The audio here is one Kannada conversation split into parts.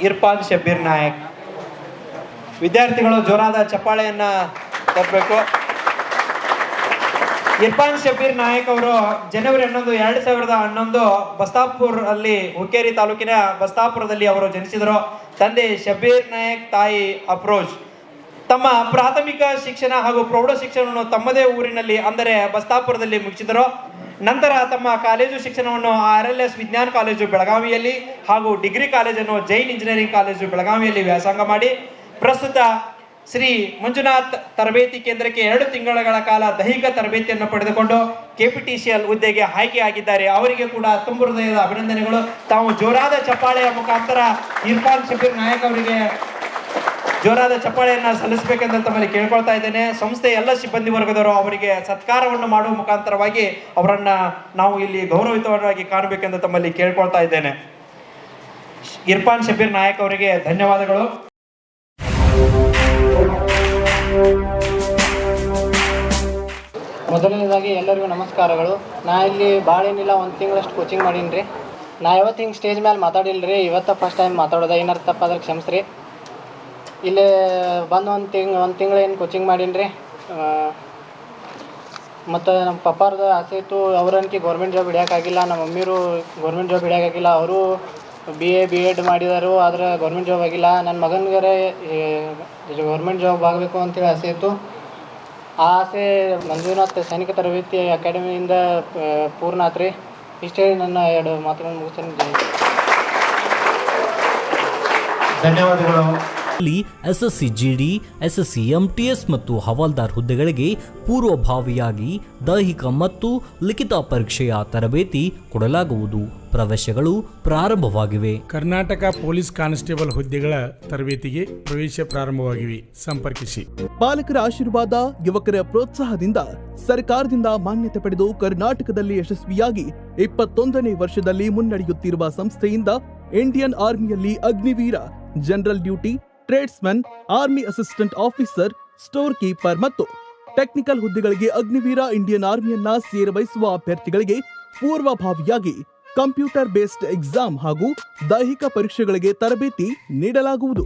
ಇರ್ಫಾನ್ ಶಬ್ಬೀರ್ ನಾಯಕ್. ವಿದ್ಯಾರ್ಥಿಗಳು ಜೋರಾದ ಚಪ್ಪಾಳೆಯನ್ನ ತರಬೇಕು. ಇರ್ಫಾನ್ ಶಬ್ಬೀರ್ ನಾಯಕ್ ಅವರು ಜನವರಿ 11, 2011 ಬಸ್ತಾಪುರ್ ಅಲ್ಲಿ ಹುಕ್ಕೇರಿ ತಾಲೂಕಿನ ಬಸ್ತಾಪುರದಲ್ಲಿ ಅವರು ಜನಿಸಿದರು. ತಂದೆ ಶಬ್ಬೀರ್ ನಾಯಕ್, ತಾಯಿ ಅಫ್ರೋಜ್. ತಮ್ಮ ಪ್ರಾಥಮಿಕ ಶಿಕ್ಷಣ ಹಾಗೂ ಪ್ರೌಢ ಶಿಕ್ಷಣವನ್ನು ತಮ್ಮದೇ ಊರಿನಲ್ಲಿ ಅಂದರೆ ಬಸ್ತಾಪುರದಲ್ಲಿ ಮುಗಿಸಿದರು. ನಂತರ ತಮ್ಮ ಕಾಲೇಜು ಶಿಕ್ಷಣವನ್ನು RLS ವಿಜ್ಞಾನ ಕಾಲೇಜು ಬೆಳಗಾವಿಯಲ್ಲಿ ಹಾಗೂ ಡಿಗ್ರಿ ಕಾಲೇಜನ್ನು ಜೈನ್ ಇಂಜಿನಿಯರಿಂಗ್ ಕಾಲೇಜು ಬೆಳಗಾವಿಯಲ್ಲಿ ವ್ಯಾಸಂಗ ಮಾಡಿ ಪ್ರಸ್ತುತ ಶ್ರೀ ಮಂಜುನಾಥ್ ತರಬೇತಿ ಕೇಂದ್ರಕ್ಕೆ 2 ತಿಂಗಳ ಕಾಲ ದೈಹಿಕ ತರಬೇತಿಯನ್ನು ಪಡೆದುಕೊಂಡು KPTCL ಹುದ್ದೆಗೆ ಆಯ್ಕೆಯಾಗಿದ್ದಾರೆ. ಅವರಿಗೆ ಕೂಡ ತುಂಬ ಹೃದಯದ ಅಭಿನಂದನೆಗಳು. ತಾವು ಜೋರಾದ ಚಪ್ಪಾಳೆಯ ಮುಖಾಂತರ ಇರ್ಫಾನ್ ಶಬ್ಬೀರ್ ನಾಯಕ್ ಅವರಿಗೆ ಜೋರಾದ ಚಪ್ಪಾಳೆಯನ್ನು ಸಲ್ಲಿಸಬೇಕೆಂದು ತಮ್ಮಲ್ಲಿ ಕೇಳ್ಕೊಳ್ತಾ ಇದ್ದೇನೆ. ಸಂಸ್ಥೆಯ ಎಲ್ಲ ಸಿಬ್ಬಂದಿ ವರ್ಗದವರು ಅವರಿಗೆ ಸತ್ಕಾರವನ್ನು ಮಾಡುವ ಮುಖಾಂತರವಾಗಿ ಅವರನ್ನ ನಾವು ಇಲ್ಲಿ ಗೌರವಿತವಾಗಿ ಕಾಣಬೇಕೆಂದು ತಮ್ಮಲ್ಲಿ ಕೇಳ್ಕೊಳ್ತಾ ಇದ್ದೇನೆ. ಇರ್ಫಾನ್ ಶಬ್ಬೀರ್ ನಾಯಕ್ ಅವರಿಗೆ ಧನ್ಯವಾದಗಳು. ಮೊದಲನೇದಾಗಿ ಎಲ್ಲರಿಗೂ ನಮಸ್ಕಾರಗಳು. ನಾ ಇಲ್ಲಿ ಭಾಳ ಏನಿಲ್ಲ 1 ತಿಂಗಳಷ್ಟು ಕೋಚಿಂಗ್ ಮಾಡೀನಿ ರೀ. ನಾ ಯಾವತ್ತು ಹಿಂಗೆ ಸ್ಟೇಜ್ ಮೇಲೆ ಮಾತಾಡಿಲ್ಲ ರೀ. ಇವತ್ತು ಫಸ್ಟ್ ಟೈಮ್ ಮಾತಾಡೋದು. ಏನಾರು ತಪ್ಪಾದ್ರೆ ಕ್ಷಮಿಸ್ರಿ. ಇಲ್ಲೇ ಬಂದು 1 ತಿಂಗಳು ಏನು ಕೋಚಿಂಗ್ ಮಾಡೀನಿ ರೀ. ಮತ್ತು ನಮ್ಮ ಪಪ್ಪಾರ್ದು ಆಸೆ ಇತ್ತು. ಅವ್ರನ್ಕಿ ಗೌರ್ಮೆಂಟ್ ಜಾಬ್ ಹಿಡಿಯೋಕ್ಕಾಗಿಲ್ಲ. ನಮ್ಮ ಮಮ್ಮಿಯರು ಗೌರ್ಮೆಂಟ್ ಜಾಬ್ ಹಿಡಿಯೋಕ್ಕಾಗಿಲ್ಲ. ಅವರು BA B.Ed ಮಾಡಿದಾರು, ಆದರೆ ಗೌರ್ಮೆಂಟ್ ಜಾಬ್ ಆಗಿಲ್ಲ. ನನ್ನ ಮಗನಿಗೆ ಗೌರ್ಮೆಂಟ್ ಜಾಬ್ ಆಗಬೇಕು ಅಂತೇಳಿ ಆಸೆ ಇತ್ತು. ಆ ಆಸೆ ಮಂಜುನಾಥ್ ಸೈನಿಕ ತರಬೇತಿ ಅಕಾಡೆಮಿಯಿಂದ ಪೂರ್ಣ ಆತ್ರಿ. ಇಷ್ಟೇ ನನ್ನ 2 ಮಾತುಗಳನ್ನು ಮುಗಿಸ್ತೇನೆ. ಧನ್ಯವಾದಗಳು. SSC GD, SSC MTS ಮತ್ತು ಹವಾಲ್ದಾರ್ ಹುದ್ದೆಗಳಿಗೆ ಪೂರ್ವಭಾವಿಯಾಗಿ ದೈಹಿಕ ಮತ್ತು ಲಿಖಿತ ಪರೀಕ್ಷೆಯ ತರಬೇತಿ ಕೊಡಲಾಗುವುದು. ಪ್ರವೇಶಗಳು ಪ್ರಾರಂಭವಾಗಿವೆ. ಕರ್ನಾಟಕ ಪೊಲೀಸ್ ಕಾನ್ಸ್ಟೇಬಲ್ ಹುದ್ದೆಗಳ ತರಬೇತಿಗೆ ಪ್ರವೇಶ ಪ್ರಾರಂಭವಾಗಿವೆ. ಸಂಪರ್ಕಿಸಿ. ಪಾಲಕರ ಆಶೀರ್ವಾದ, ಯುವಕರ ಪ್ರೋತ್ಸಾಹದಿಂದ ಸರ್ಕಾರದಿಂದ ಮಾನ್ಯತೆ ಪಡೆದು ಕರ್ನಾಟಕದಲ್ಲಿ ಯಶಸ್ವಿಯಾಗಿ 21ನೇ ವರ್ಷದಲ್ಲಿ ಮುನ್ನಡೆಯುತ್ತಿರುವ ಸಂಸ್ಥೆಯಿಂದ ಇಂಡಿಯನ್ ಆರ್ಮಿಯಲ್ಲಿ Agniveer, general duty, tradesman, army assistant officer, store keeper ಮತ್ತು ಟೆಕ್ನಿಕಲ್ ಹುದ್ದೆಗಳಿಗೆ ಅಗ್ನಿವೀರ ಇಂಡಿಯನ್ ಆರ್ಮಿಯನ್ನ ಸೇರ್ವಹಿಸುವ ಅಭ್ಯರ್ಥಿಗಳಿಗೆ ಪೂರ್ವಭಾವಿಯಾಗಿ ಕಂಪ್ಯೂಟರ್ ಬೇಸ್ಡ್ ಎಕ್ಸಾಮ್ ಹಾಗೂ ದೈಹಿಕ ಪರೀಕ್ಷೆಗಳಿಗೆ ತರಬೇತಿ ನೀಡಲಾಗುವುದು.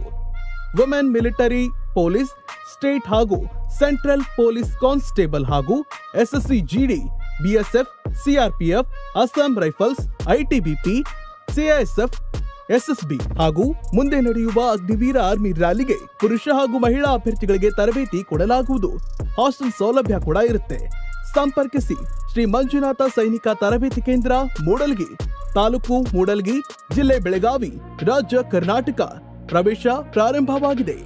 ವುಮೆನ್ ಮಿಲಿಟರಿ, ಪೊಲೀಸ್, ಸ್ಟೇಟ್ ಹಾಗೂ ಸೆಂಟ್ರಲ್ ಪೊಲೀಸ್ ಕಾನ್ಸ್ಟೇಬಲ್ ಹಾಗೂ SSC GD, BSF, CRPF, Assam rifles, ITBP, CISF, SSB ಹಾಗೂ ಮುಂದೆ ನಡೆಯುವ ಅಗ್ನಿವೀರ ಆರ್ಮಿ ರ್ಯಾಲಿಗೆ ಪುರುಷ ಹಾಗೂ ಮಹಿಳಾ ಅಭ್ಯರ್ಥಿಗಳಿಗೆ ತರಬೇತಿ ಕೊಡಲಾಗುವುದು. ಹಾಸ್ಟೆಲ್ ಸೌಲಭ್ಯ ಕೂಡ ಇರುತ್ತೆ. ಸಂಪರ್ಕಿಸಿ. ಶ್ರೀ ಮಂಜುನಾಥ ಸೈನಿಕ ತರಬೇತಿ ಕೇಂದ್ರ, ಮೂಡಲ್ಗಿ, ತಾಲೂಕು ಮೂಡಲ್ಗಿ, ಜಿಲ್ಲೆ ಬೆಳಗಾವಿ, ರಾಜ್ಯ ಕರ್ನಾಟಕ. ಪ್ರವೇಶ ಪ್ರಾರಂಭವಾಗಿದೆ.